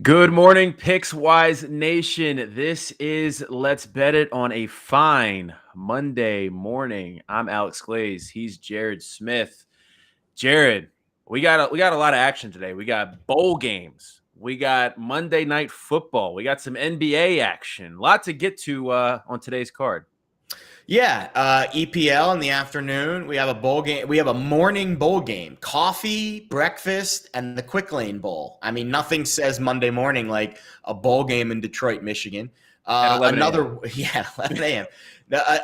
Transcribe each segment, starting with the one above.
Good morning, Pickswise Nation. This is Let's Bet It on a fine Monday morning. I'm Alex Glaze. He's Jared Smith. Jared, we got a lot of action today. We got bowl games. We got Monday Night Football. We got some NBA action. A lot to get to on today's card. Yeah, EPL in the afternoon. We have a bowl game. We have a morning bowl game. Coffee, breakfast, and the Quick Lane Bowl. I mean, nothing says Monday morning like a bowl game in Detroit, Michigan. At 11 a.m. Another, yeah, 11 a.m.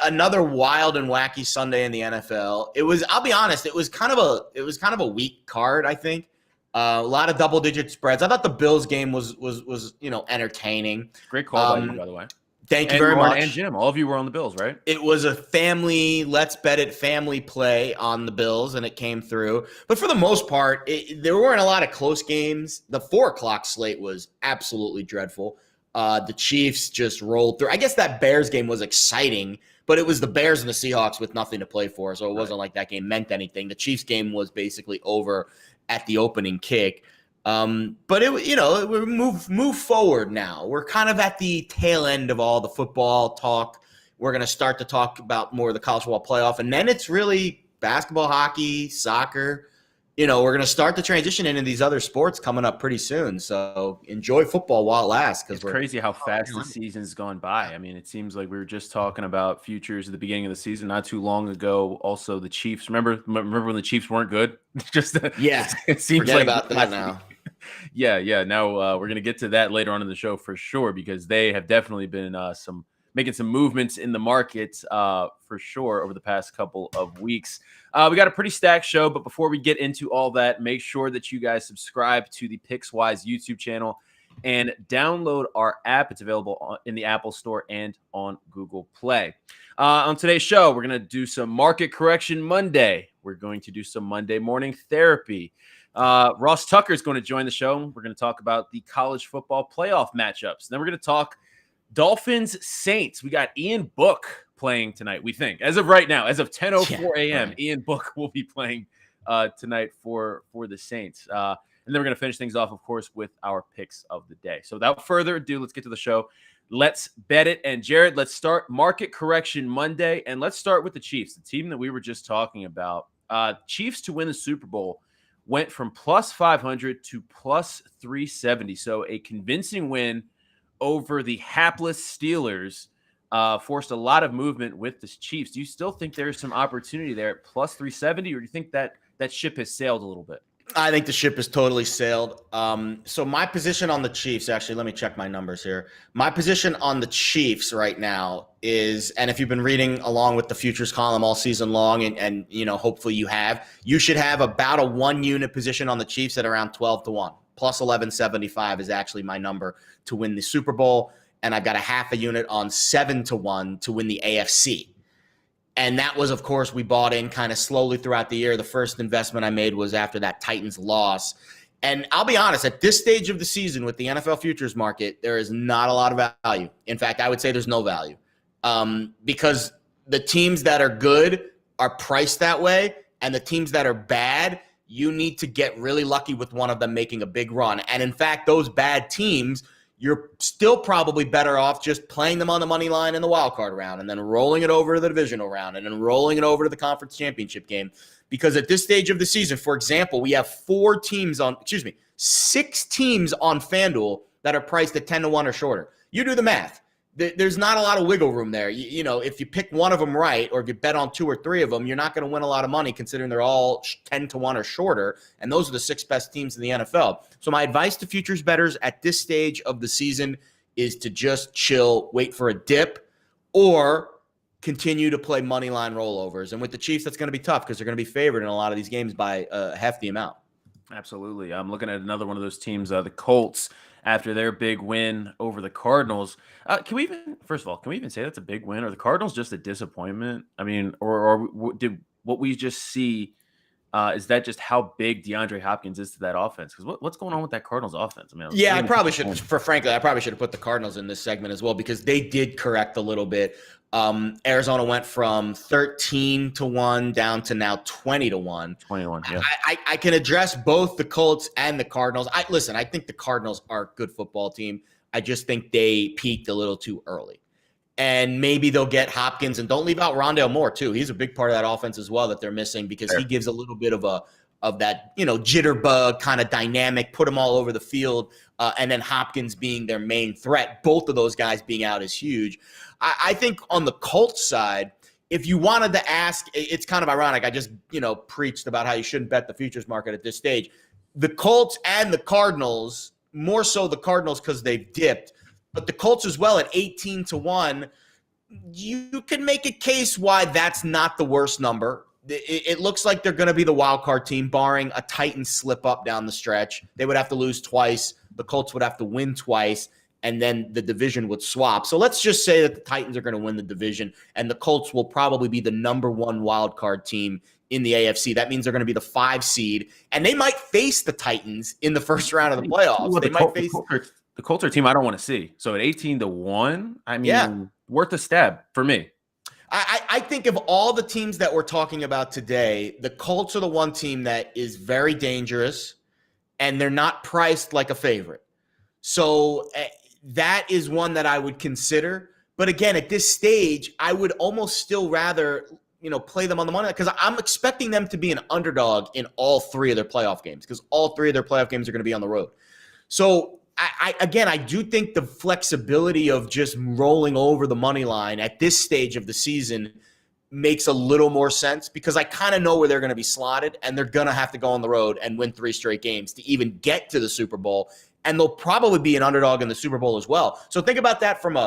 Another wild and wacky Sunday in the NFL. It was. I'll be honest. It was kind of a weak card. I think a lot of double-digit spreads. I thought the Bills game was entertaining. Great call by you, by the way. Thank you very much. And Jim, all of you were on the Bills, right? It was a let's bet it family play on the Bills, and it came through. But for the most part, there weren't a lot of close games. The 4:00 slate was absolutely dreadful. The Chiefs just rolled through. I guess that Bears game was exciting, but it was the Bears and the Seahawks with nothing to play for, so it wasn't like that game meant anything. The Chiefs game was basically over at the opening kick. But we move forward now. We're kind of at the tail end of all the football talk. We're going to start to talk about more of the college football playoff, and then it's really basketball, hockey, soccer. We're going to start the transition into these other sports coming up pretty soon. So enjoy football while it lasts. It's crazy how fast the season's gone by. I mean, it seems like we were just talking about futures at the beginning of the season not too long ago. Also, the Chiefs. Remember when the Chiefs weren't good? It seems forget like about that now. Yeah. Now we're gonna get to that later on in the show for sure, because they have definitely been making some movements in the market for sure over the past couple of weeks. We got a pretty stacked show, but before we get into all that, make sure that you guys subscribe to the Pickswise YouTube channel and download our app. It's available in the Apple Store and on Google Play. On today's show, we're going to do some Market Correction Monday. We're going to do some Monday morning therapy. Ross Tucker is going to join the show. We're going to talk about the college football playoff matchups. Then we're going to talk Dolphins-Saints. We got Ian Book playing tonight, we think. As of right now, as of 10:04 a.m., right. Ian Book will be playing tonight for the Saints. And then we're going to finish things off, of course, with our picks of the day. So without further ado, let's get to the show. Let's bet it. And Jared, let's start Market Correction Monday. And let's start with the Chiefs, the team that we were just talking about. Chiefs to win the Super Bowl went from plus 500 to plus 370. So a convincing win over the hapless Steelers. Forced a lot of movement with the Chiefs. Do you still think there's some opportunity there at plus 370, or do you think that ship has sailed a little bit? I think the ship has totally sailed. So my position on the Chiefs, actually, let me check my numbers here. My position on the Chiefs right now is, and if you've been reading along with the futures column all season long, and hopefully you should have about a 1-unit position on the Chiefs at around 12-1. Plus 1175 is actually my number to win the Super Bowl. And I've got a half a unit on 7-1 to win the AFC. And that was, of course, we bought in kind of slowly throughout the year. The first investment I made was after that Titans loss. And I'll be honest, at this stage of the season with the NFL futures market, there is not a lot of value. In fact, I would say there's no value because the teams that are good are priced that way. And the teams that are bad, you need to get really lucky with one of them making a big run. And in fact, those bad teams, you're still probably better off just playing them on the money line in the wild card round and then rolling it over to the divisional round and then rolling it over to the conference championship game. Because at this stage of the season, for example, we have 6 teams on FanDuel that are priced at 10-1 or shorter. You do the math. There's not a lot of wiggle room there. If you pick one of them right, or if you bet on 2 or 3 of them, you're not going to win a lot of money considering they're all 10-1 or shorter. And those are the 6 best teams in the NFL. So my advice to futures bettors at this stage of the season is to just chill, wait for a dip, or continue to play money line rollovers. And with the Chiefs, that's going to be tough because they're going to be favored in a lot of these games by a hefty amount. Absolutely. I'm looking at another one of those teams, the Colts, after their big win over the Cardinals. Can we even say that's a big win? Are the Cardinals just a disappointment? I mean, or did what we just see is that just how big DeAndre Hopkins is to that offense? Because what's going on with that Cardinals offense? I mean, yeah, I probably should. Frankly, I probably should have put the Cardinals in this segment as well because they did correct a little bit. Arizona went from 13-1 down to now 20-1. 21. Yeah, I can address both the Colts and the Cardinals. I think the Cardinals are a good football team. I just think they peaked a little too early. And maybe they'll get Hopkins, and don't leave out Rondale Moore too. He's a big part of that offense as well that they're missing because he gives a little bit of that jitterbug kind of dynamic, put them all over the field, and then Hopkins being their main threat. Both of those guys being out is huge. I think on the Colts side, if you wanted to ask, it's kind of ironic. I just preached about how you shouldn't bet the futures market at this stage. The Colts and the Cardinals, more so the Cardinals because they've dipped. But the Colts as well at 18-1, you can make a case why that's not the worst number. It looks like they're going to be the wild card team, barring a Titans slip up down the stretch. They would have to lose twice. The Colts would have to win twice, and then the division would swap. So let's just say that the Titans are going to win the division, and the Colts will probably be the number one wild card team in the AFC. That means they're going to be the 5 seed, and they might face the Titans in the first round of the playoffs. They might face the Colts are a team I don't want to see. So at 18-1, I mean, worth a stab for me. I think of all the teams that we're talking about today, the Colts are the one team that is very dangerous, and they're not priced like a favorite. So that is one that I would consider. But again, at this stage, I would almost still rather play them on the money because I'm expecting them to be an underdog in all 3 of their playoff games because all 3 of their playoff games are going to be on the road. So I do think the flexibility of just rolling over the money line at this stage of the season makes a little more sense because I kind of know where they're going to be slotted and they're going to have to go on the road and win 3 straight games to even get to the Super Bowl. And they'll probably be an underdog in the Super Bowl as well. So think about that from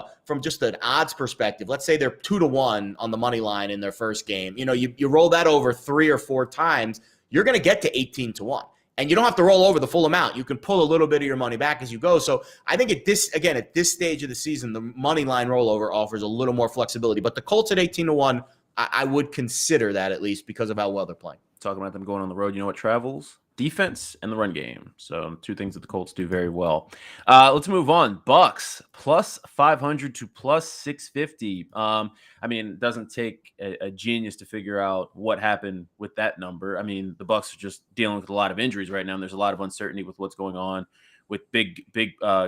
just an odds perspective. Let's say they're 2-1 on the money line in their first game. You roll that over 3 or 4 times, you're going to get to 18-1. And you don't have to roll over the full amount. You can pull a little bit of your money back as you go. So I think at this stage of the season, the money line rollover offers a little more flexibility. But the Colts at 18-1, I would consider that at least because of how well they're playing. Talking about them going on the road, you know what travels? Defense and the run game. So 2 things that the Colts do very well. Let's move on. Bucks plus 500 to plus 650. I mean, it doesn't take a genius to figure out what happened with that number. I mean, the Bucks are just dealing with a lot of injuries right now, and there's a lot of uncertainty with what's going on with big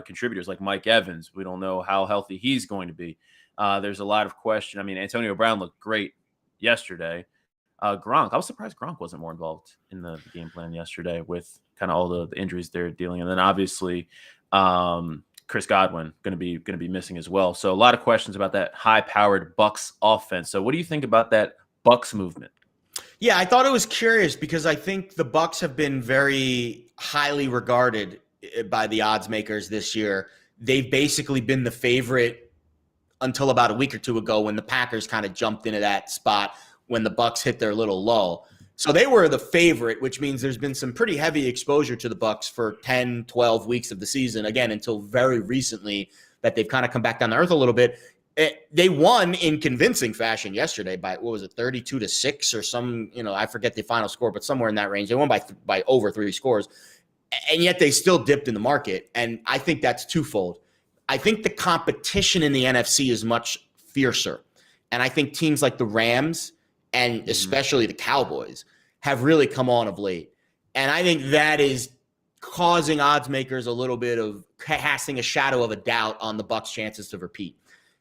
contributors like Mike Evans. We don't know how healthy he's going to be. There's a lot of question. I mean, Antonio Brown looked great yesterday. Gronk, I was surprised Gronk wasn't more involved in the game plan yesterday with kind of all the injuries they're dealing. And then obviously Chris Godwin going to be missing as well. So a lot of questions about that high-powered Bucks offense. So what do you think about that Bucks movement? Yeah, I thought it was curious because I think the Bucks have been very highly regarded by the odds makers this year. They've basically been the favorite until about a week or 2 ago when the Packers kind of jumped into that spot when the Bucks hit their little lull. So they were the favorite, which means there's been some pretty heavy exposure to the Bucks for 10, 12 weeks of the season, again, until very recently that they've kind of come back down to earth a little bit. They won in convincing fashion yesterday by, 32-6 or some, I forget the final score, but somewhere in that range. They won by over 3 scores, and yet they still dipped in the market, and I think that's twofold. I think the competition in the NFC is much fiercer, and I think teams like the Rams and especially the Cowboys have really come on of late. And I think that is causing odds makers a little bit of casting a shadow of a doubt on the Bucks' chances to repeat.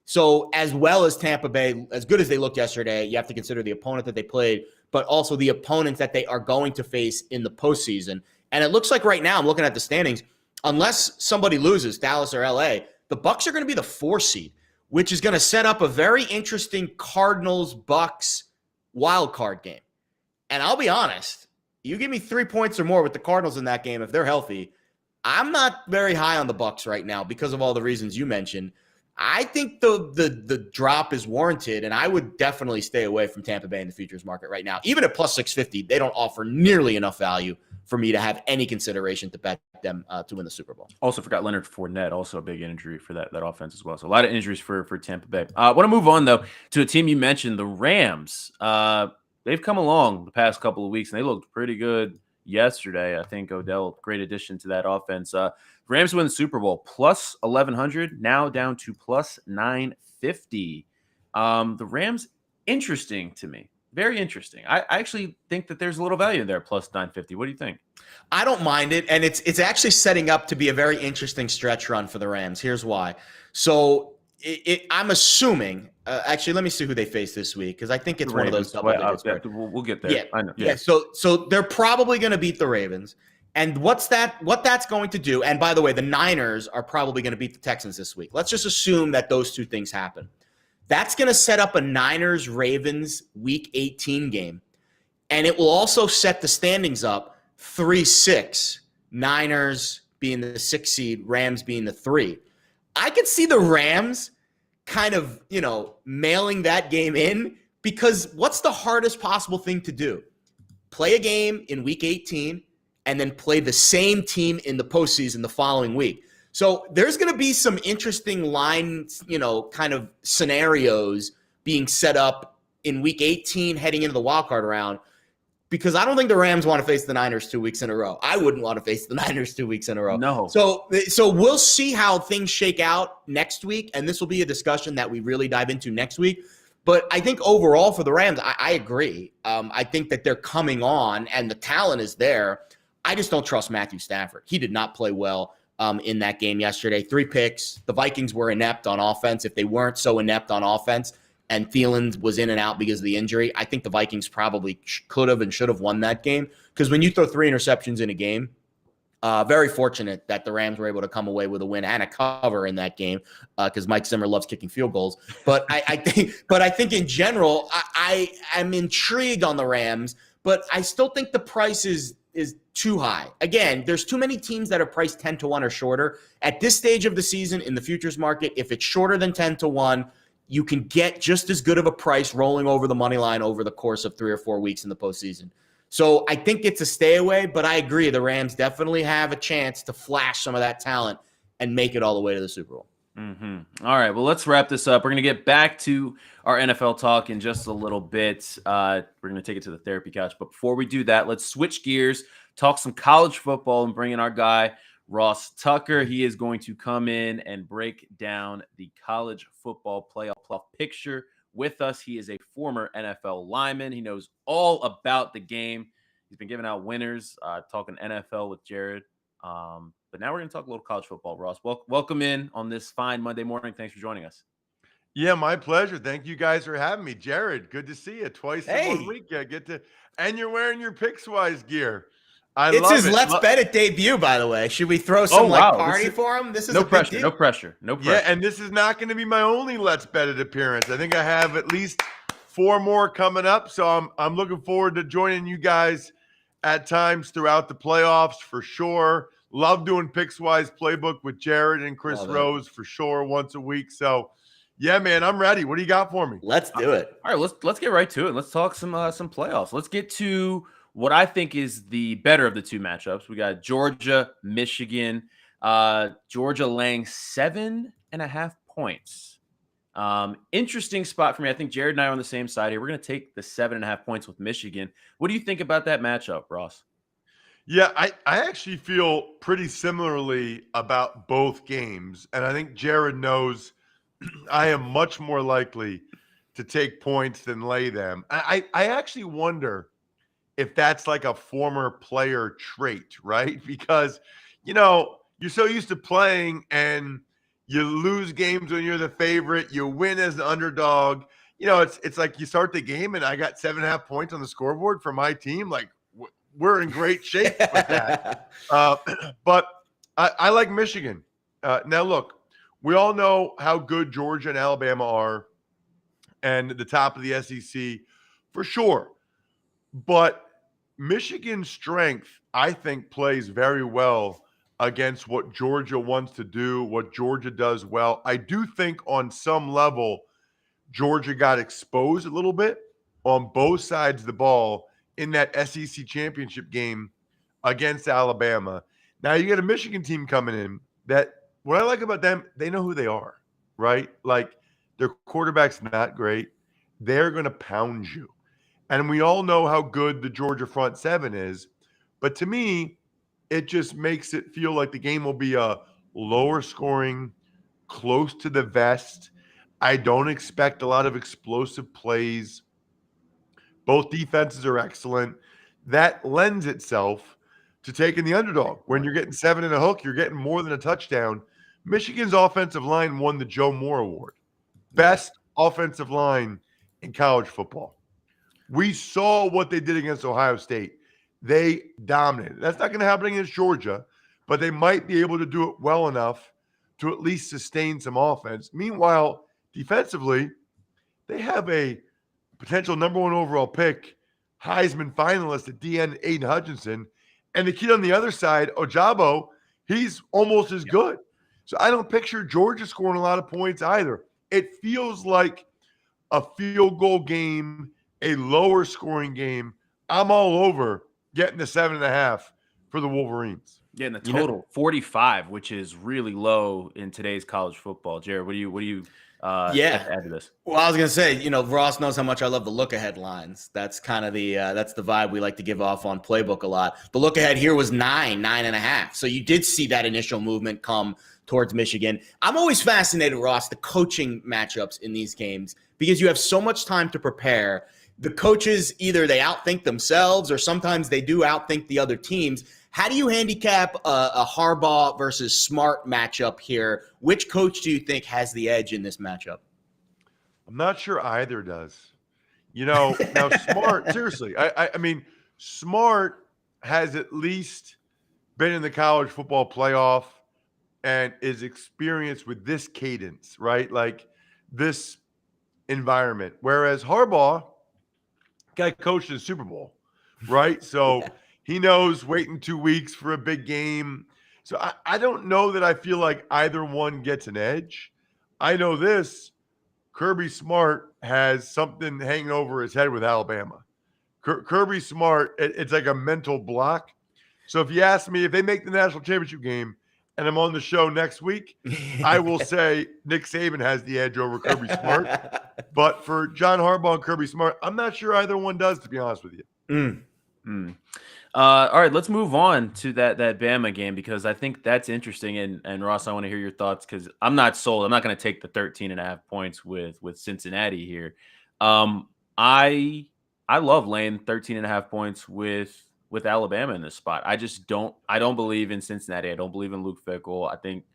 So as well as Tampa Bay, as good as they looked yesterday, you have to consider the opponent that they played, but also the opponents that they are going to face in the postseason. And it looks like right now, I'm looking at the standings, unless somebody loses, Dallas or LA, the Bucks are going to be the 4 seed, which is going to set up a very interesting Cardinals-Bucks wild card game. And I'll be honest, you give me 3 points or more with the Cardinals in that game if they're healthy, I'm not very high on the Bucks right now because of all the reasons you mentioned. I think the drop is warranted, and I would definitely stay away from Tampa Bay in the futures market right now. Even at plus 650, they don't offer nearly enough value for me to have any consideration to bet them to win the Super Bowl. Also forgot Leonard Fournette, also a big injury for that offense as well. So a lot of injuries for Tampa Bay. I want to move on, though, to a team you mentioned, the Rams. They they've come along the past couple of weeks, and they looked pretty good yesterday. I think Odell, great addition to that offense. Rams win the Super Bowl plus 1,100, now down to plus 950. The Rams, interesting to me. Very interesting. I actually think that there's a little value in there, plus 950. What do you think? I don't mind it, and it's actually setting up to be a very interesting stretch run for the Rams. Here's why. So I'm assuming. Actually, let me see who they face this week, because I think it's one of those double digits. We'll get there. Yeah, I know. Yeah. So they're probably going to beat the Ravens, and what that's going to do. And by the way, the Niners are probably going to beat the Texans this week. Let's just assume that those two things happen. That's going to set up a Niners-Ravens Week 18 game, and it will also set the standings up 3-6. Niners being the 6 seed, Rams being the 3. I could see the Rams kind of, mailing that game in, because what's the hardest possible thing to do? Play a game in Week 18 and then play the same team in the postseason the following week. So there's going to be some interesting lines, kind of scenarios being set up in Week 18 heading into the wildcard round, because I don't think the Rams want to face the Niners 2 weeks in a row. I wouldn't want to face the Niners 2 weeks in a row. No. So we'll see how things shake out next week, and this will be a discussion that we really dive into next week. But I think overall for the Rams, I agree. I think that they're coming on, and the talent is there. I just don't trust Matthew Stafford. He did not play well in that game yesterday. 3 picks. The Vikings were inept on offense. If they weren't so inept on offense and Thielen was in and out because of the injury, I think the Vikings probably could have and should have won that game. Because when you throw 3 interceptions in a game, very fortunate that the Rams were able to come away with a win and a cover in that game, because Mike Zimmer loves kicking field goals. But I think in general, I am intrigued on the Rams, but I still think the price is too high. Again, there's too many teams that are priced 10-1 or shorter. At this stage of the season in the futures market, if it's shorter than 10-1, you can get just as good of a price rolling over the money line over the course of 3 or 4 weeks in the postseason. So I think it's a stay away, but I agree. The Rams definitely have a chance to flash some of that talent and make it all the way to the Super Bowl. Mm-hmm. All right, well, let's wrap this up. We're going to get back to our NFL talk in just a little bit. We're going to take it to the therapy couch. But before we do that, let's switch gears, talk some college football, and bring in our guy, Ross Tucker. He is going to come in and break down the college football playoff picture with us. He is a former NFL lineman. He knows all about the game. He's been giving out winners, talking NFL with Jared. But now we're going to talk a little college football, Ross. Welcome in on this fine Monday morning. Thanks for joining us. Yeah, my pleasure. Thank you guys for having me. Jared, good to see you twice in 1 week. Yeah, and you're wearing your Pickswise gear. It's his Let's Bet It debut, by the way. Should we throw some party for him? This is no pressure. No pressure. Yeah, and this is not going to be my only Let's Bet It appearance. I think I have at least 4 more coming up. So I'm looking forward to joining you guys at times throughout the playoffs for sure. Love doing Pickswise playbook with Jared and Chris Rose for sure once a week. So yeah, man, I'm ready. What do you got for me? Let's do it. All right, let's get right to it. Let's talk some playoffs. Let's get to what I think is the better of the 2 matchups. We got Georgia, Michigan. Georgia laying 7.5 points. Interesting spot for me. I think Jared and I are on the same side here. We're going to take the 7.5 points with Michigan. What do you think about that matchup, Ross? Yeah, I actually feel pretty similarly about both games. And I think Jared knows I am much more likely to take points than lay them. I actually wonder if that's like a former player trait, right? Because, you're so used to playing and you lose games when you're the favorite, you win as an underdog. It's like you start the game and I got 7.5 points on the scoreboard for my team. Like, we're in great shape with that. But I like Michigan. Now, look, we all know how good Georgia and Alabama are and the top of the SEC for sure. But Michigan's strength, I think, plays very well against what Georgia wants to do, what Georgia does well. I do think on some level, Georgia got exposed a little bit on both sides of the ball in that SEC championship game against Alabama. Now you got a Michigan team coming in that what I like about them, they know who they are, right? Like their quarterback's not great. They're going to pound you. And we all know how good the Georgia front seven is. But to me, it just makes it feel like the game will be a lower scoring, close to the vest. I don't expect a lot of explosive plays. Both defenses are excellent. That lends itself to taking the underdog. When you're getting 7 and a hook, you're getting more than a touchdown. Michigan's offensive line won the Joe Moore Award. Best offensive line in college football. We saw what they did against Ohio State. They dominated. That's not going to happen against Georgia, but they might be able to do it well enough to at least sustain some offense. Meanwhile, defensively, they have a potential number 1 overall pick, Heisman finalist at DN Aiden Hutchinson. And the kid on the other side, Ojabo, he's almost as good. So I don't picture Georgia scoring a lot of points either. It feels like a field goal game, a lower scoring game. I'm all over getting the 7.5 for the Wolverines. Yeah, and the total 45, which is really low in today's college football. Jared, what do you add to this? Well, I was gonna say, Ross knows how much I love the look ahead lines. That's kind of that's the vibe we like to give off on Playbook a lot. The look ahead here was 9.5. So you did see that initial movement come towards Michigan. I'm always fascinated, Ross, the coaching matchups in these games, because you have so much time to prepare. The coaches, either they outthink themselves or sometimes they do outthink the other teams. How do you handicap a Harbaugh versus Smart matchup here? Which coach do you think has the edge in this matchup? I'm not sure either does. Now Smart, seriously, I mean, Smart has at least been in the college football playoff and is experienced with this cadence, right? Like this environment. Whereas Harbaugh got coached in the Super Bowl, right? So he knows waiting 2 weeks for a big game. So I don't know that I feel like either one gets an edge. I know this. Kirby Smart has something hanging over his head with Alabama. Kirby Smart, it's like a mental block. So if you ask me if they make the national championship game and I'm on the show next week, I will say Nick Saban has the edge over Kirby Smart. But for John Harbaugh and Kirby Smart, I'm not sure either one does, to be honest with you. All right, let's move on to that Bama game, because I think that's interesting. And Ross, I want to hear your thoughts, because I'm not sold. I'm not going to take the 13.5 points with Cincinnati here. I love laying 13.5 points with Alabama in this spot. I don't believe in Cincinnati. I don't believe in Luke Fickell. I think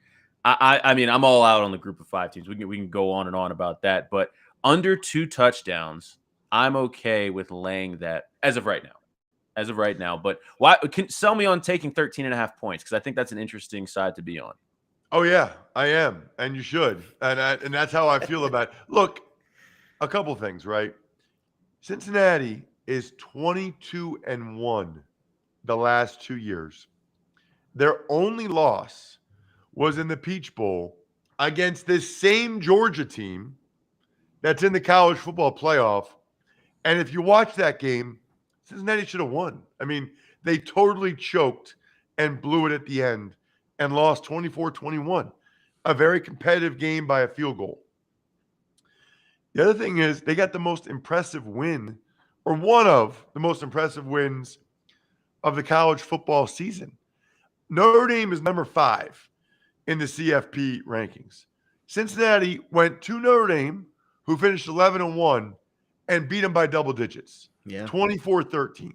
I mean, I'm all out on the group of 5 teams. We can go on and on about that, but under 2 touchdowns, I'm okay with laying that as of right now. But why sell me on taking 13.5 points? Because I think that's an interesting side to be on. Oh yeah, I am, and you should, and that's how I feel about it. Look, a couple things, right? Cincinnati is 22-1 the last 2 years. Their only loss was in the Peach Bowl against this same Georgia team that's in the college football playoff. And if you watch that game, Cincinnati should have won. I mean, they totally choked and blew it at the end and lost 24-21. A very competitive game by a field goal. The other thing is they got the most impressive win, or one of the most impressive wins of the college football season. Notre Dame is number 5 in the CFP rankings. Cincinnati went to Notre Dame, who finished 11-1, and beat them by double digits. Yeah. 24-13.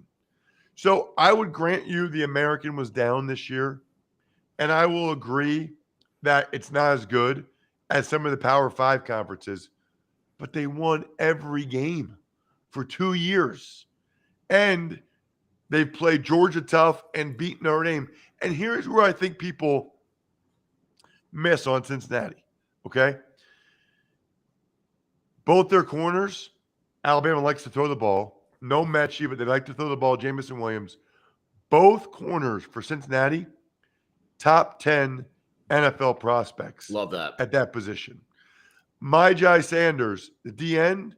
So I would grant you the American was down this year, and I will agree that it's not as good as some of the Power 5 conferences, but they won every game for 2 years. And they've played Georgia tough and beat Notre Dame. And here's where I think people miss on Cincinnati, okay? Both their corners, Alabama likes to throw the ball. No Mechie, but they like to throw the ball. Jamison Williams. Both corners for Cincinnati, top 10 NFL prospects. Love that. At that position. Myjai Sanders, the DN,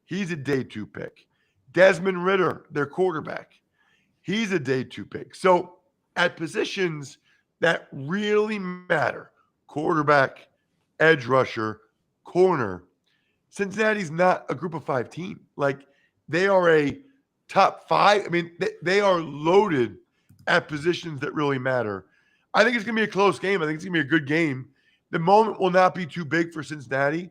he's a day 2 pick. Desmond Ridder, their quarterback, he's a day 2 pick. So at positions that really matter, quarterback, edge rusher, corner, Cincinnati's not a group of 5 team. Like, they are a top 5. I mean, they are loaded at positions that really matter. I think it's going to be a close game. I think it's going to be a good game. The moment will not be too big for Cincinnati.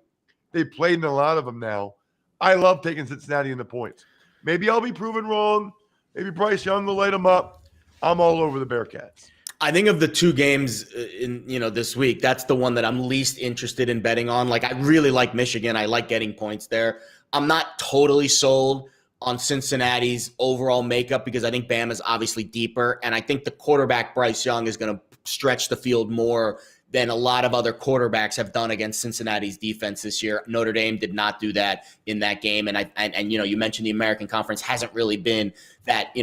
They played in a lot of them now. I love taking Cincinnati in the points. Maybe I'll be proven wrong. Maybe Bryce Young will light them up. I'm all over the Bearcats. I think of the 2 games in this week, that's the one that I'm least interested in betting on. Like, I really like Michigan. I like getting points there. I'm not totally sold on Cincinnati's overall makeup because I think Bama's obviously deeper, and I think the quarterback Bryce Young is going to stretch the field more than a lot of other quarterbacks have done against Cincinnati's defense this year. Notre Dame did not do that in that game, and you mentioned the American Conference hasn't really been that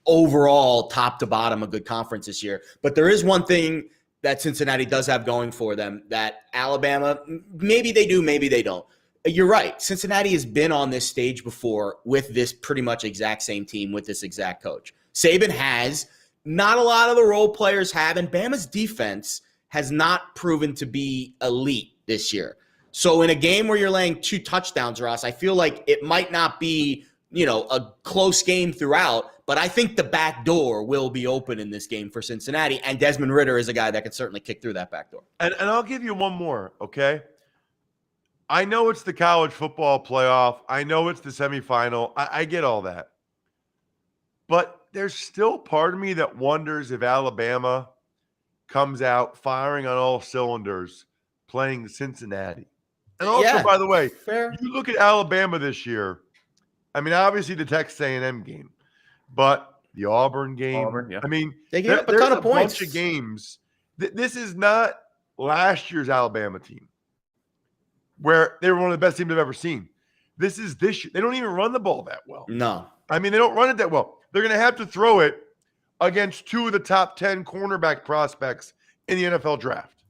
overall top to bottom a good conference this year. But there is one thing that Cincinnati does have going for them that Alabama, maybe they do, maybe they don't. You're right. Cincinnati has been on this stage before with this pretty much exact same team with this exact coach. Saban has. Not a lot of the role players have, and Bama's defense has not proven to be elite this year. So in a game where you're laying 2 touchdowns, Ross, I feel like it might not be, a close game throughout, but I think the back door will be open in this game for Cincinnati, and Desmond Ridder is a guy that can certainly kick through that back door. And I'll give you one more, okay? I know it's the college football playoff. I know it's the semifinal. I get all that. But there's still part of me that wonders if Alabama comes out firing on all cylinders playing Cincinnati. And also, by the way, fair. You look at Alabama this year. I mean, obviously the Texas A&M game, but the Auburn game. Yeah. I mean, they gave up a ton of points. Bunch of games. This is not last year's Alabama team where they were one of the best teams I've ever seen. This is this year. They don't even run the ball that well. No. I mean, they don't run it that well. They're going to have to throw it against 2 of the top 10 cornerback prospects in the NFL draft.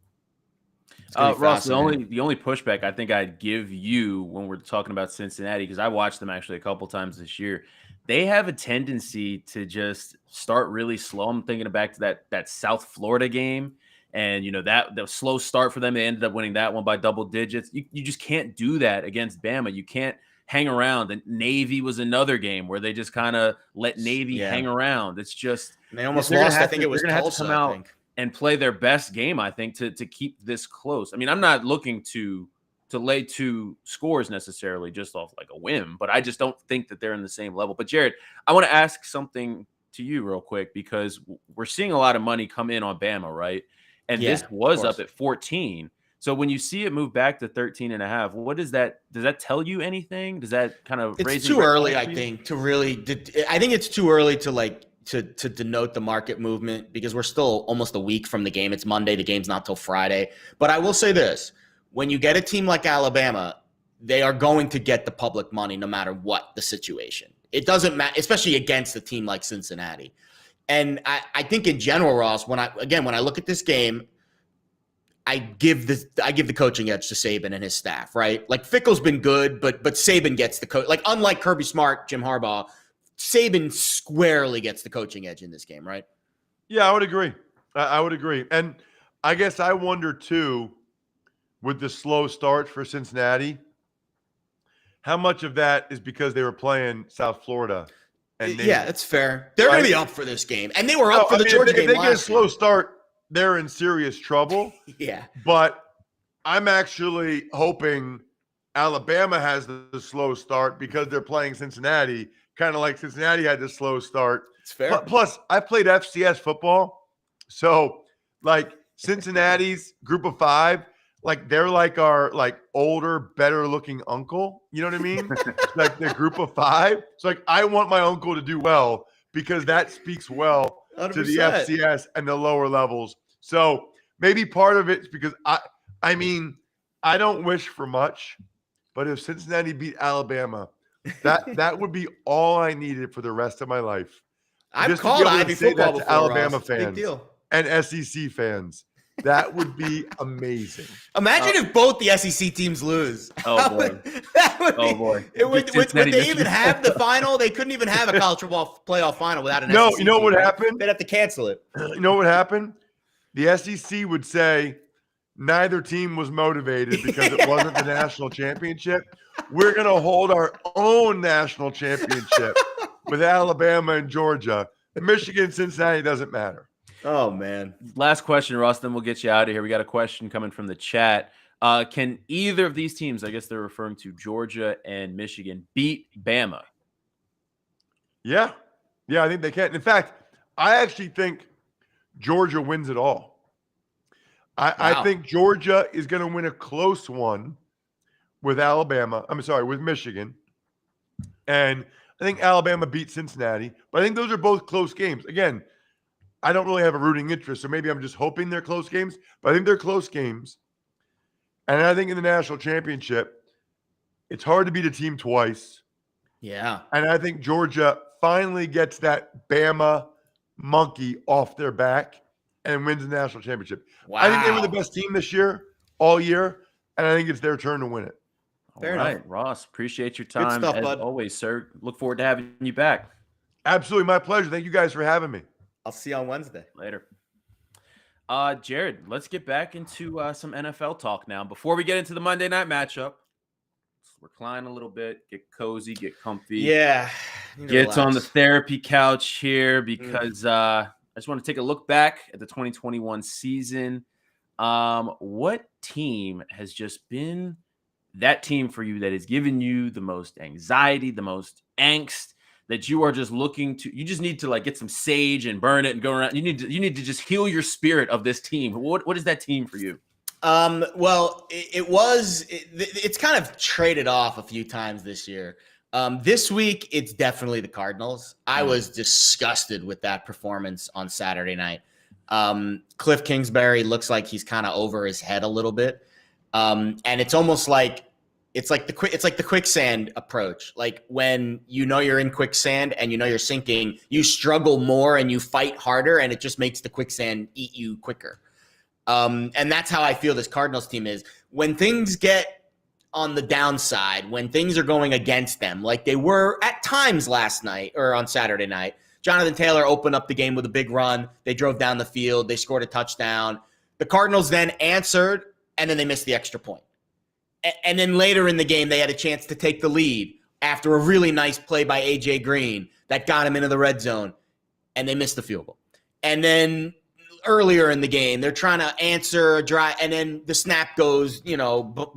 Ross, the only pushback I think I'd give you when we're talking about Cincinnati, because I watched them actually a couple times this year, they have a tendency to just start really slow. I'm thinking back to that South Florida game, and that the slow start for them. They ended up winning that one by double digits. You just can't do that against Bama. You can't hang around. And Navy was another game where they just kind of let Navy hang around. It's just they almost lost. I think it was Tulsa, come out and play their best game, I think, to keep this close. I mean, I'm not looking to lay 2 scores necessarily just off like a whim, but I just don't think that they're in the same level. But Jared, I want to ask something to you real quick, because we're seeing a lot of money come in on Bama, right? And this was up at 14. So when you see it move back to 13.5, what does that tell you anything? Does that kind of raise? It's too early, I think, to really. I think it's too early to denote the market movement, because we're still almost a week from the game. It's Monday. The game's not till Friday. But I will say this: when you get a team like Alabama, they are going to get the public money no matter what the situation. It doesn't matter, especially against a team like Cincinnati. And I think in general, Ross, when I look at this game, I give the coaching edge to Saban and his staff, right? Like, Fickle's been good, but Saban gets the coach. Like, unlike Kirby Smart, Jim Harbaugh, Saban squarely gets the coaching edge in this game, right? Yeah, I would agree. I would agree. And I guess I wonder too, with the slow start for Cincinnati, how much of that is because they were playing South Florida? And yeah, that's fair. They're going to be up for this game. And they were up for the Georgia game. If they get a slow start, they're in serious trouble. Yeah. But I'm actually hoping Alabama has the slow start because they're playing Cincinnati, kind of like Cincinnati had the slow start. It's fair. Plus, I played FCS football. So, like, Cincinnati's group of 5, like, they're like our, like, older, better-looking uncle. You know what I mean? Like, the group of 5. So, like, I want my uncle to do well because that speaks well 100%. to the FCS and the lower levels. So, maybe part of it's because I mean, I don't wish for much, but if Cincinnati beat Alabama, that would be all I needed for the rest of my life. I've called Ivy football before, Alabama Ross. fans Big deal. and SEC fans. That would be amazing. Imagine if both the SEC teams lose. Oh, boy. Would they even have the final? They couldn't even have a college football playoff final without an SEC you know team, what right? happened? They'd have to cancel it. You know what happened? The SEC would say neither team was motivated because it wasn't the national championship. We're going to hold our own national championship with Alabama and Georgia. And Michigan, Cincinnati doesn't matter. Oh, man. Last question, Ross, then we'll get you out of here. We got a question coming from the chat. Can either of these teams, I guess they're referring to Georgia and Michigan, beat Bama? Yeah. Yeah, I think they can. In fact, I actually think Georgia wins it all. I think Georgia is going to win a close one with Alabama. With Michigan. And I think Alabama beats Cincinnati. But I think those are both close games. Again, I don't really have a rooting interest, so maybe I'm just hoping they're close games. But I think they're close games. And I think in the national championship, it's hard to beat a team twice. Yeah. And I think Georgia finally gets that Bama monkey off their back and wins the national championship. Wow. I think they were the best team this year, all year, and I think it's their turn to win it. Fair All right, enough. Ross, appreciate your time. Good stuff, as bud. always, sir. Look forward to having you back. Absolutely, my pleasure. Thank you guys for having me. I'll see you on Wednesday. Later. Jared, let's get back into some NFL talk now. Before we get into the Monday night matchup, let's recline a little bit, get cozy, get comfy. Yeah. Get on the therapy couch here because I just want to take a look back at the 2021 season. What team has just been that team for you that has given you the most anxiety, the most angst, that you are just looking to, you just need to like get some sage and burn it and go around. You need to just heal your spirit of this team. What is that team for you? Well, it's kind of traded off a few times this year. This week, it's definitely the Cardinals. I was disgusted with that performance on Saturday night. Cliff Kingsbury looks like he's kind of over his head a little bit. And it's almost like it's like the quicksand approach. Like when you know you're in quicksand and you know you're sinking, you struggle more and you fight harder, and it just makes the quicksand eat you quicker. And that's how I feel this Cardinals team is. When things get on the downside, when things are going against them, like they were at times last night or on Saturday night, Jonathan Taylor opened up the game with a big run. They drove down the field. They scored a touchdown. The Cardinals then answered, and then they missed the extra point. And then later in the game, they had a chance to take the lead after a really nice play by A.J. Green that got him into the red zone, and they missed the field goal. And then earlier in the game, they're trying to answer a drive, and then the snap goes,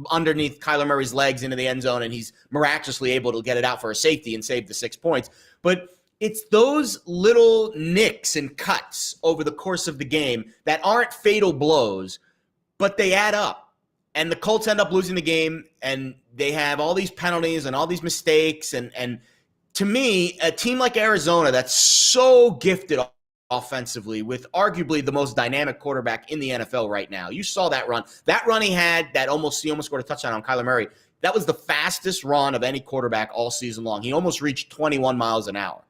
underneath Kyler Murray's legs into the end zone, and he's miraculously able to get it out for a safety and save the 6 points. But it's those little nicks and cuts over the course of the game that aren't fatal blows, but they add up. And the Colts end up losing the game, and they have all these penalties and all these mistakes. And to me, a team like Arizona that's so gifted offensively with arguably the most dynamic quarterback in the NFL right now. You saw that run. That run he had, he almost scored a touchdown on Kyler Murray. That was the fastest run of any quarterback all season long. He almost reached 21 miles an hour.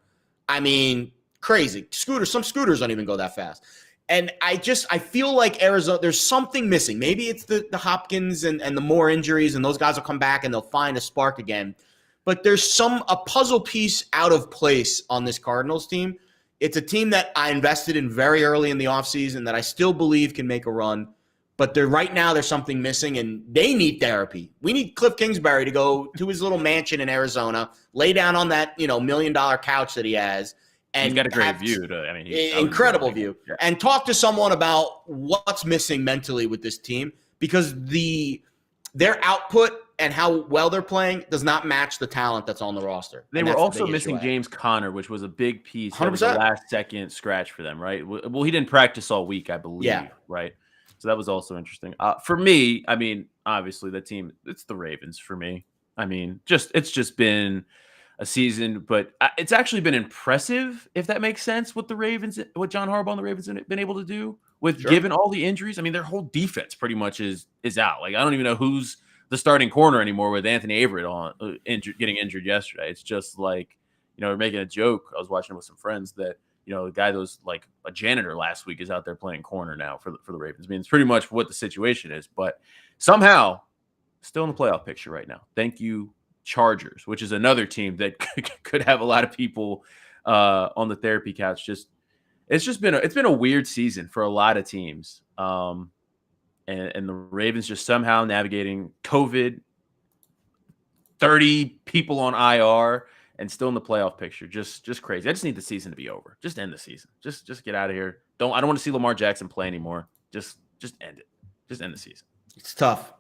I mean, crazy. Some scooters don't even go that fast. And I feel like Arizona, there's something missing. Maybe it's the Hopkins and the more injuries, and those guys will come back and they'll find a spark again. But there's a puzzle piece out of place on this Cardinals team. It's a team that I invested in very early in the offseason that I still believe can make a run. But right now there's something missing, and they need therapy. We need Cliff Kingsbury to go to his little mansion in Arizona, lay down on that $1 million couch that he has. And he's got a great view. Incredible view. Yeah. And talk to someone about what's missing mentally with this team, because their output and how well they're playing does not match the talent that's on the roster. They were also missing James Conner, which was a big piece. 100%. That was the last-second scratch for them, right? Well, he didn't practice all week, I believe, right? So that was also interesting. For me, I mean, obviously the team, it's the Ravens for me. I mean, it's just been a season, but it's actually been impressive, if that makes sense, what the Ravens, what John Harbaugh and the Ravens have been able to do with given all the injuries. I mean, their whole defense pretty much is out. Like, I don't even know who's the starting corner anymore with Anthony Averett getting injured yesterday. It's just like, we're making a joke. I was watching it with some friends that, the guy that was like a janitor last week is out there playing corner now for the Ravens. I mean, it's pretty much what the situation is, but somehow still in the playoff picture right now. Thank you, Chargers, which is another team that could have a lot of people on the therapy couch. It's been a weird season for a lot of teams, and the Ravens just somehow navigating COVID, 30 people on IR, and still in the playoff picture. Just crazy. I just need the season to be over. Just end the season. Just get out of here. I don't want to see Lamar Jackson play anymore. Just end it. Just end the season. It's tough.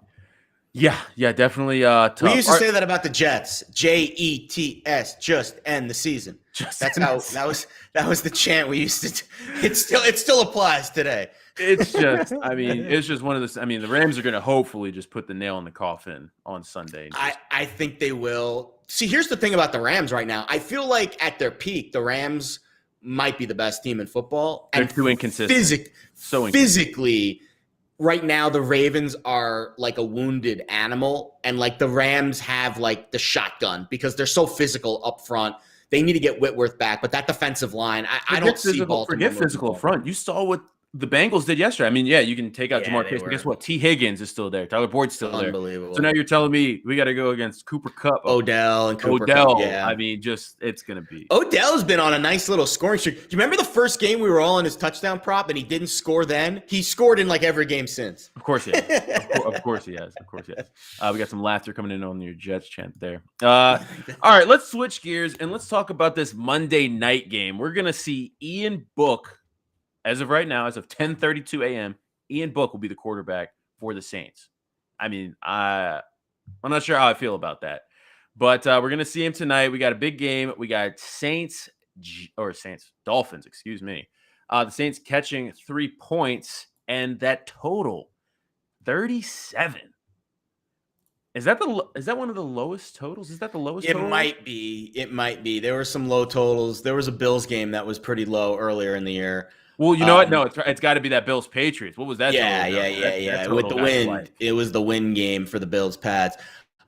Yeah, definitely tough. We used to say that about the Jets. Jets, just end the season. That was the chant we used to. It still applies today. It's just one of the. I mean, the Rams are going to hopefully just put the nail in the coffin on Sunday. I think they will. See, here's the thing about the Rams right now. I feel like at their peak, the Rams might be the best team in football. They're too inconsistent. Physically, right now the Ravens are like a wounded animal, and like the Rams have like the shotgun because they're so physical up front. They need to get Whitworth back, but that defensive line, I don't see Baltimore. Forget physical up front. You saw what the Bengals did yesterday. I mean, yeah, you can take out Jamar Chase, but guess what? T. Higgins is still there. Tyler Boyd's still there. Unbelievable. So now you're telling me we got to go against Cooper Kupp, Odell, and Cooper Kupp. Yeah. I mean, it's going to be. Odell's been on a nice little scoring streak. Do you remember the first game we were all on his touchdown prop and he didn't score then? He scored in like every game since. Of course he has. Of course he has. We got some laughter coming in on your Jets chant there. All right, let's switch gears and let's talk about this Monday night game. We're going to see Ian Book. As of right now, as of 10:32 a.m., Ian Book will be the quarterback for the Saints. I mean, I'm not sure how I feel about that. But we're going to see him tonight. We got a big game. We got Dolphins, excuse me. The Saints catching 3 points, and that total, 37. Is that one of the lowest totals? Is that the lowest total? It might be. There were some low totals. There was a Bills game that was pretty low earlier in the year. Well, you know what? No, it's got to be that Bills Patriots. What was that? Yeah. With the win, it was the win game for the Bills Pats.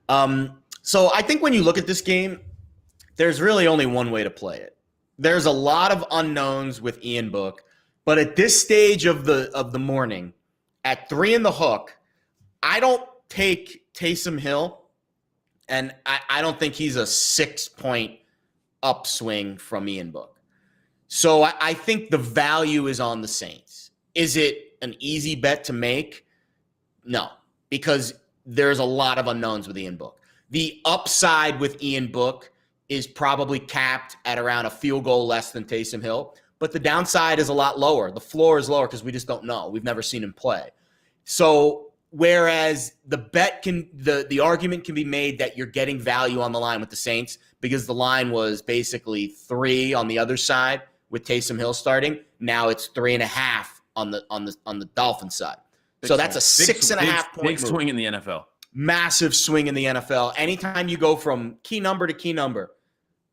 So I think when you look at this game, there's really only one way to play it. There's a lot of unknowns with Ian Book, but at this stage of the morning, at 3 in the hook, I don't take Taysom Hill, and I don't think he's a 6-point upswing from Ian Book. So I think the value is on the Saints. Is it an easy bet to make? No, because there's a lot of unknowns with Ian Book. The upside with Ian Book is probably capped at around a field goal less than Taysom Hill, but the downside is a lot lower. The floor is lower because we just don't know. We've never seen him play. So whereas the argument can be made that you're getting value on the line with the Saints because the line was basically 3 on the other side with Taysom Hill starting. Now it's 3.5 on the Dolphins side. So that's a 6.5 point big swing in the NFL. Massive swing in the NFL. Anytime you go from key number to key number,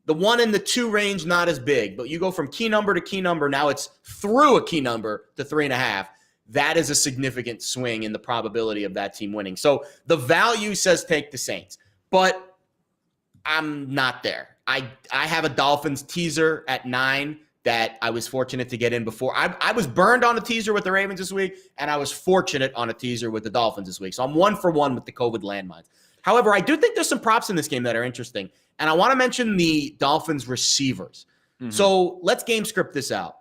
the 1 and the 2 range not as big, but you go from key number to key number. Now it's through a key number to 3.5. That is a significant swing in the probability of that team winning. So the value says take the Saints, but I'm not there. I have a Dolphins teaser at 9 that I was fortunate to get in before. I was burned on a teaser with the Ravens this week, and I was fortunate on a teaser with the Dolphins this week. So I'm 1 for 1 with the COVID landmines. However, I do think there's some props in this game that are interesting, and I want to mention the Dolphins receivers. Mm-hmm. So let's game script this out.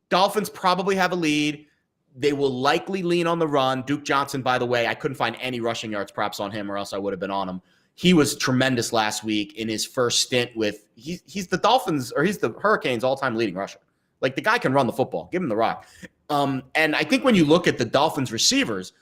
Dolphins probably have a lead. They will likely lean on the run. Duke Johnson, by the way, I couldn't find any rushing yards props on him or else I would have been on him. He was tremendous last week in his first stint with he's the Dolphins or he's the Hurricanes all-time leading rusher. Like the guy can run the football. Give him the rock. And I think when you look at the Dolphins receivers,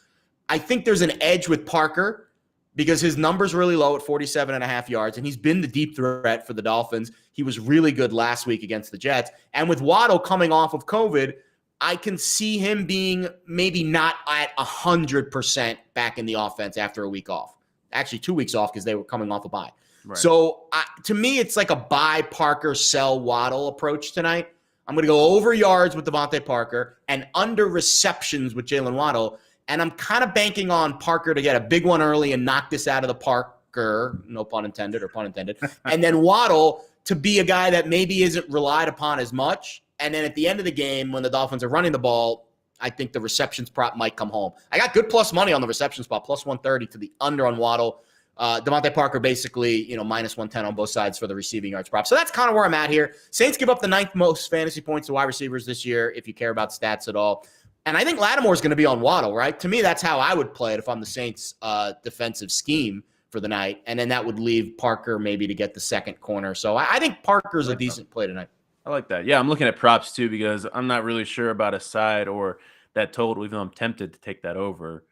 I think there's an edge with Parker because his number's really low at 47.5 yards, and he's been the deep threat for the Dolphins. He was really good last week against the Jets. And with Waddle coming off of COVID, I can see him being maybe not at 100% back in the offense after a week off. Actually, 2 weeks off because they were coming off a bye. Right. So to me, it's like a buy Parker, sell Waddle approach tonight. I'm going to go over yards with Devontae Parker and under receptions with Jalen Waddle. And I'm kind of banking on Parker to get a big one early and knock this out of the Parker, no pun intended or pun intended. And then Waddle to be a guy that maybe isn't relied upon as much. And then at the end of the game, when the Dolphins are running the ball, I think the receptions prop might come home. I got good plus money on the reception spot, plus 130 to the under on Waddle. Devontae Parker basically, minus 110 on both sides for the receiving yards prop. So that's kind of where I'm at here. Saints give up the 9th most fantasy points to wide receivers this year, if you care about stats at all. And I think Lattimore's going to be on Waddle, right? To me, that's how I would play it if I'm the Saints' defensive scheme for the night. And then that would leave Parker maybe to get the second corner. So I think Parker's a decent play tonight. I like that. Yeah, I'm looking at props too because I'm not really sure about a side or that total, even though I'm tempted to take that over.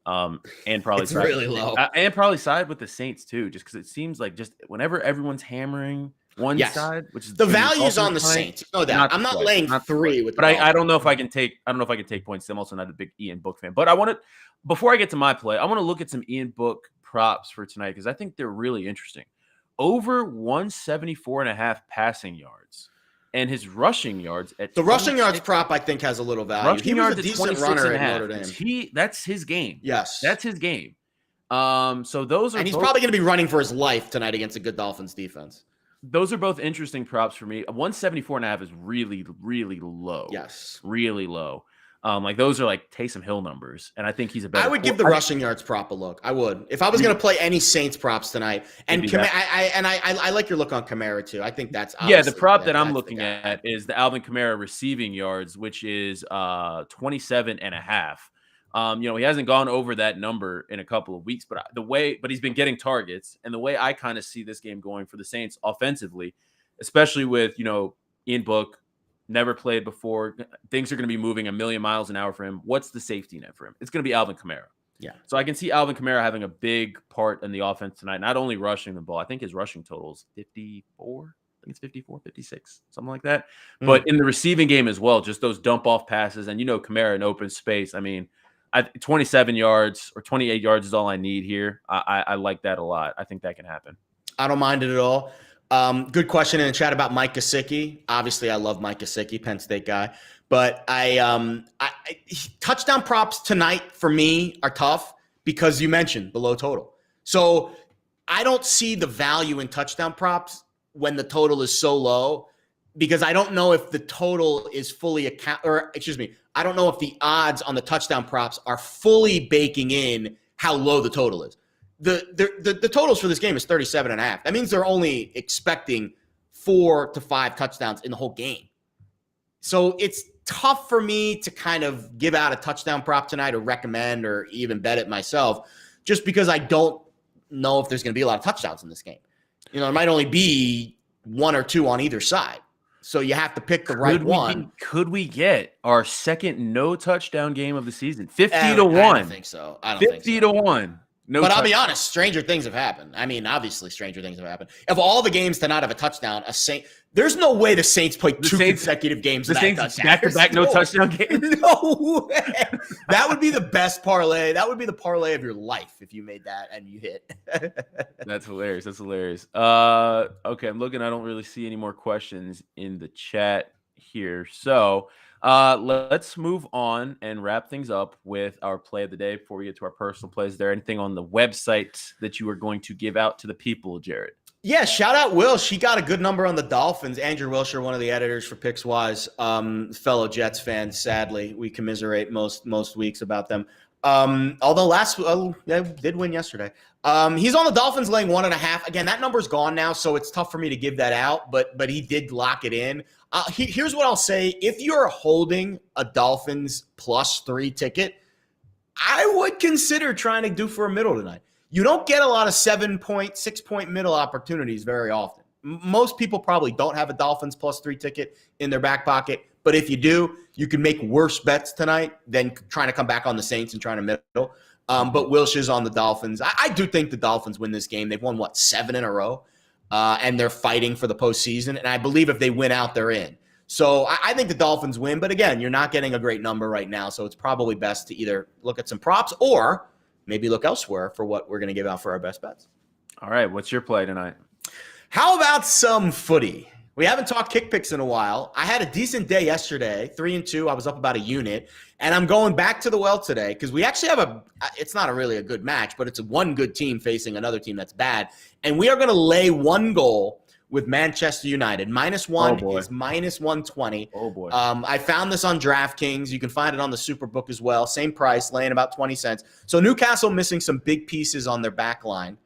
And probably it's really low. And probably side with the Saints too, just because it seems like just whenever everyone's hammering one side, which is the value's on the Saints. No doubt. I'm not laying 3 with. But I don't know if I can take. I don't know if I can take points. I'm also not a big Ian Book fan. But I want to, before I get to my play, I want to look at some Ian Book props for tonight because I think they're really interesting. Over 174.5 passing yards. And his rushing yards at the rushing yards prop, I think, has a little value. He was a decent runner at Notre Dame. That's his game. Yes, that's his game. So those are, and he's probably going to be running for his life tonight against a good Dolphins defense. Those are both interesting props for me. 174.5 is really, really low. Yes, really low. Like those are like Taysom Hill numbers, and I think he's a better. I would give the rushing yards prop a look. I would if I was going to play any Saints props tonight. And I like your look on Kamara too. I think that's the prop that I'm looking at is the Alvin Kamara receiving yards, which is 27.5. He hasn't gone over that number in a couple of weeks, but he's been getting targets, and the way I kind of see this game going for the Saints offensively, especially with Ian Book. Never played before. Things are going to be moving a million miles an hour for him. What's the safety net for him? It's going to be Alvin Kamara. Yeah. So I can see Alvin Kamara having a big part in the offense tonight, not only rushing the ball. I think his rushing total is 54. I think it's 54, 56, something like that. But in the receiving game as well, just those dump off passes. And Kamara in open space. I mean, 27 yards or 28 yards is all I need here. I like that a lot. I think that can happen. I don't mind it at all. Good question in the chat about Mike Gesicki. Obviously, I love Mike Gesicki, Penn State guy. But touchdown props tonight for me are tough because you mentioned the low total. So I don't see the value in touchdown props when the total is so low because I don't know if the total is fully I don't know if the odds on the touchdown props are fully baking in how low the total is. The totals for this game is 37.5. That means they're only expecting 4 to 5 touchdowns in the whole game. So it's tough for me to kind of give out a touchdown prop tonight or recommend or even bet it myself just because I don't know if there's going to be a lot of touchdowns in this game. There might only be 1 or 2 on either side. So you have to pick the right one. Could we get our second no touchdown game of the season? 50 to 1. I don't think so. 50 to 1. But I'll be honest, stranger things have happened. I mean, obviously, stranger things have happened. Of all the games to not have a touchdown, there's no way the Saints played two consecutive games. The Saints back-to-back no touchdown games? No way. That would be the best parlay. That would be the parlay of your life if you made that and you hit. That's hilarious. Okay, I'm looking. I don't really see any more questions in the chat here. So let's move on and wrap things up with our play of the day before we get to our personal plays. Is there anything on the website that you are going to give out to the people, Jared? Yeah, shout out Will. She got a good number on the Dolphins. Andrew Wilshire, one of the editors for Pickswise, fellow Jets fan. Sadly, we commiserate most weeks about them. Although did win yesterday. He's on the Dolphins laying 1.5. Again, that number's gone now, so it's tough for me to give that out. But he did lock it in. Here's what I'll say: if you're holding a Dolphins +3 ticket, I would consider trying to do for a middle tonight. You don't get a lot of 7-point, 6-point middle opportunities very often. Most people probably don't have a Dolphins +3 ticket in their back pocket. But if you do, you can make worse bets tonight than trying to come back on the Saints and trying to middle. But Wilshire's on the Dolphins. I do think the Dolphins win this game. They've won, 7 in a row? And they're fighting for the postseason. And I believe if they win out, they're in. So I think the Dolphins win. But again, you're not getting a great number right now. So it's probably best to either look at some props or maybe look elsewhere for what we're going to give out for our best bets. All right. What's your play tonight? How about some footy? We haven't talked kick picks in a while. I had a decent day yesterday, 3-2. I was up about a unit. And I'm going back to the well today because we actually have it's not really a good match, but it's one good team facing another team that's bad. And we are going to lay 1 goal with Manchester United. -1 is -120. Oh, boy. I found this on DraftKings. You can find it on the Superbook as well. Same price, laying about 20 cents. So Newcastle missing some big pieces on their back line.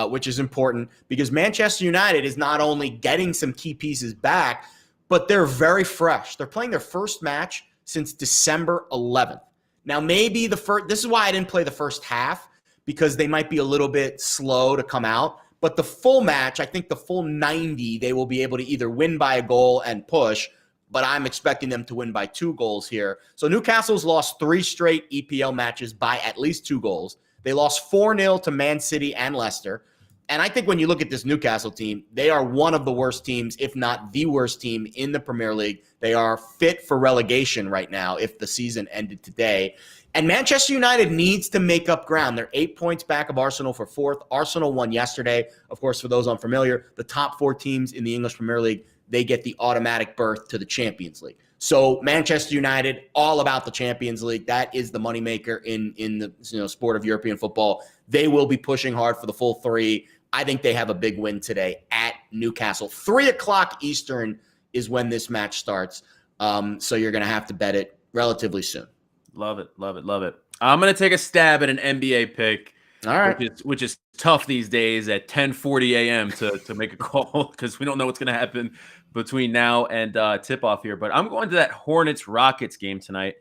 Which is important because Manchester United is not only getting some key pieces back, but they're very fresh. They're playing their first match since December 11th. Now, maybe this is why I didn't play the first half, because they might be a little bit slow to come out. But the full match, I think the full 90, they will be able to either win by a goal and push, but I'm expecting them to win by 2 goals here. So Newcastle's lost 3 straight EPL matches by at least 2 goals. They lost 4-0 to Man City and Leicester. And I think when you look at this Newcastle team, they are one of the worst teams, if not the worst team in the Premier League. They are fit for relegation right now if the season ended today. And Manchester United needs to make up ground. They're 8 points back of Arsenal for 4th. Arsenal won yesterday. Of course, for those unfamiliar, the top 4 teams in the English Premier League, they get the automatic berth to the Champions League. So Manchester United, all about the Champions League. That is the moneymaker in the sport of European football. They will be pushing hard for the full 3. I think they have a big win today at Newcastle. 3 o'clock Eastern is when this match starts. So you're going to have to bet it relatively soon. Love it, love it, love it. I'm going to take a stab at an NBA pick, all right, which is tough these days at 10:40 a.m. to make a call because we don't know what's going to happen between now and tip-off here. But I'm going to that Hornets-Rockets game tonight,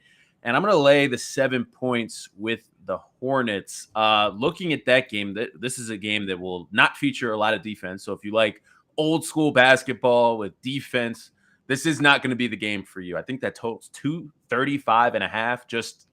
and I'm going to lay the 7 points with the Hornets. Looking at that game, this is a game that will not feature a lot of defense. So if you like old-school basketball with defense, this is not going to be the game for you. I think that totals 235.5, just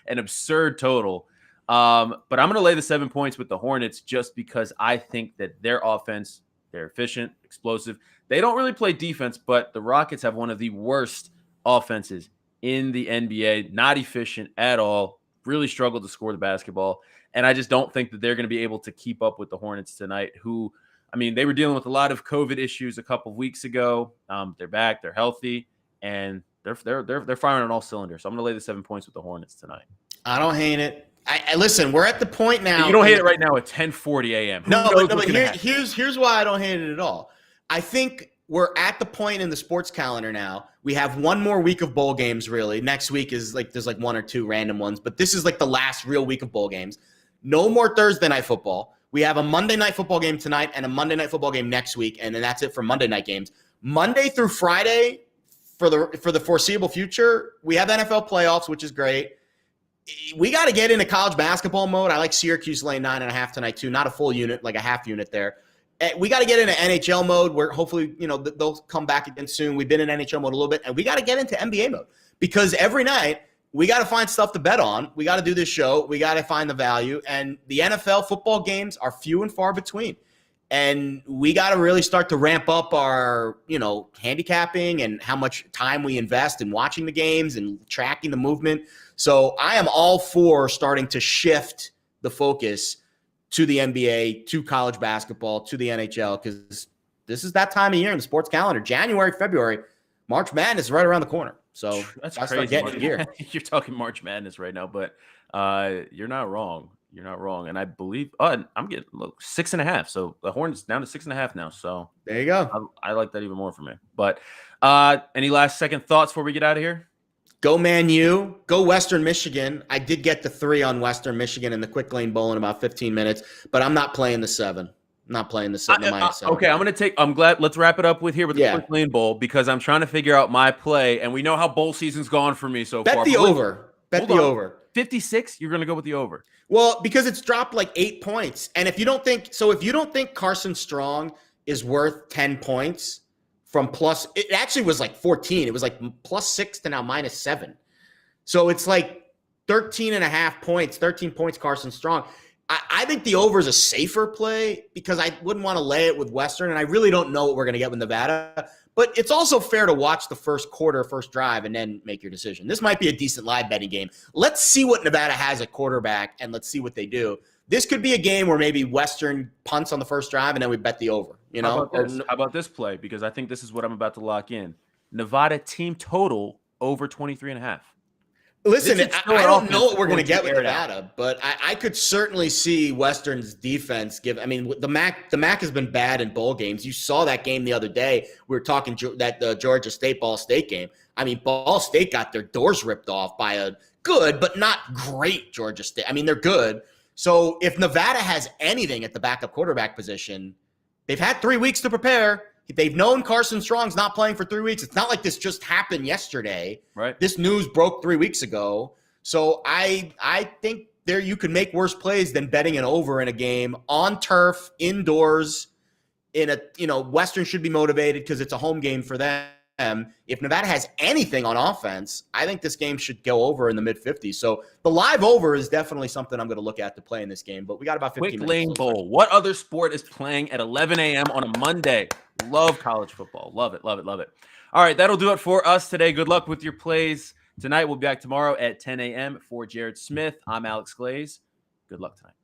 an absurd total. But I'm going to lay the 7 points with the Hornets just because I think that their offense, they're efficient, explosive. They don't really play defense, but the Rockets have one of the worst offenses in the NBA. Not efficient at all. Really struggled to score the basketball. And I just don't think that they're going to be able to keep up with the Hornets tonight, who, I mean, they were dealing with a lot of COVID issues a couple of weeks ago. They're back, they're healthy, and they're firing on all cylinders. So I'm going to lay the 7 points with the Hornets tonight. I don't hate it. I listen, we're at the point now. You don't hate it right now at 10:40 a.m. No, but here's why I don't hate it at all. I think we're at the point in the sports calendar now. We have one more week of bowl games, really. Next week is there's 1 or 2 random ones, but this is the last real week of bowl games. No more Thursday night football. We have a Monday night football game tonight and a Monday night football game next week, and then that's it for Monday night games. Monday through Friday for the foreseeable future, we have NFL playoffs, which is great. We got to get into college basketball mode. I like Syracuse laying 9.5 tonight too. Not a full unit, like a half unit there. We got to get into NHL mode where hopefully they'll come back again soon. We've been in NHL mode a little bit, and we got to get into NBA mode because every night we got to find stuff to bet on. We got to do this show. We got to find the value, and the NFL football games are few and far between. And we got to really start to ramp up our, handicapping and how much time we invest in watching the games and tracking the movement. So I am all for starting to shift the focus to the NBA, to college basketball, to the NHL, because this is that time of year in the sports calendar. January, February, March Madness is right around the corner. So that's crazy. Getting gear. You're talking March Madness right now, but you're not wrong. You're not wrong. And I believe I'm getting 6.5. So the Hornets down to 6.5 now. So there you go. I like that even more for me. But any last second thoughts before we get out of here? Go Man U. Go Western Michigan. I did get the 3 on Western Michigan in the quick lane bowl in about 15 minutes, but I'm not playing the 7. I'm not playing the 7. Okay, I'm glad. Let's wrap it up with the quick lane bowl because I'm trying to figure out my play, and we know how bowl season's gone for me so far. Bet the over. Bet the over. 56. You're going to go with the over. Well, because it's dropped 8 points, and if you don't think Carson Strong is worth 10 points. From plus, it actually was 14. It was +6 to now -7. So it's 13.5 points, 13 points Carson Strong. I think the over is a safer play because I wouldn't want to lay it with Western, and I really don't know what we're going to get with Nevada. But it's also fair to watch the first quarter, first drive, and then make your decision. This might be a decent live betting game. Let's see what Nevada has at quarterback, and let's see what they do. This could be a game where maybe Western punts on the first drive, and then we bet the over. How about this play? Because I think this is what I'm about to lock in. Nevada team total over 23.5. Listen, I don't know what we're going to get with Nevada, but I could certainly see Western's defense give. I mean, the MAC has been bad in bowl games. You saw that game the other day. We were talking the Georgia State Ball State game. I mean, Ball State got their doors ripped off by a good but not great Georgia State. I mean, they're good. So if Nevada has anything at the backup quarterback position, they've had 3 weeks to prepare. They've known Carson Strong's not playing for 3 weeks. It's not like this just happened yesterday. Right. This news broke 3 weeks ago. So I think there you can make worse plays than betting an over in a game on turf, indoors, Western should be motivated because it's a home game for them. If Nevada has anything on offense, I think this game should go over in the mid-50s. So the live over is definitely something I'm going to look at to play in this game, but we got about 15 Quick minutes. Lane Bowl. What other sport is playing at 11 a.m. on a Monday? Love college football. Love it, love it, love it. All right, that'll do it for us today. Good luck with your plays tonight. We'll be back tomorrow at 10 a.m. For Jared Smith, I'm Alex Glaze. Good luck tonight.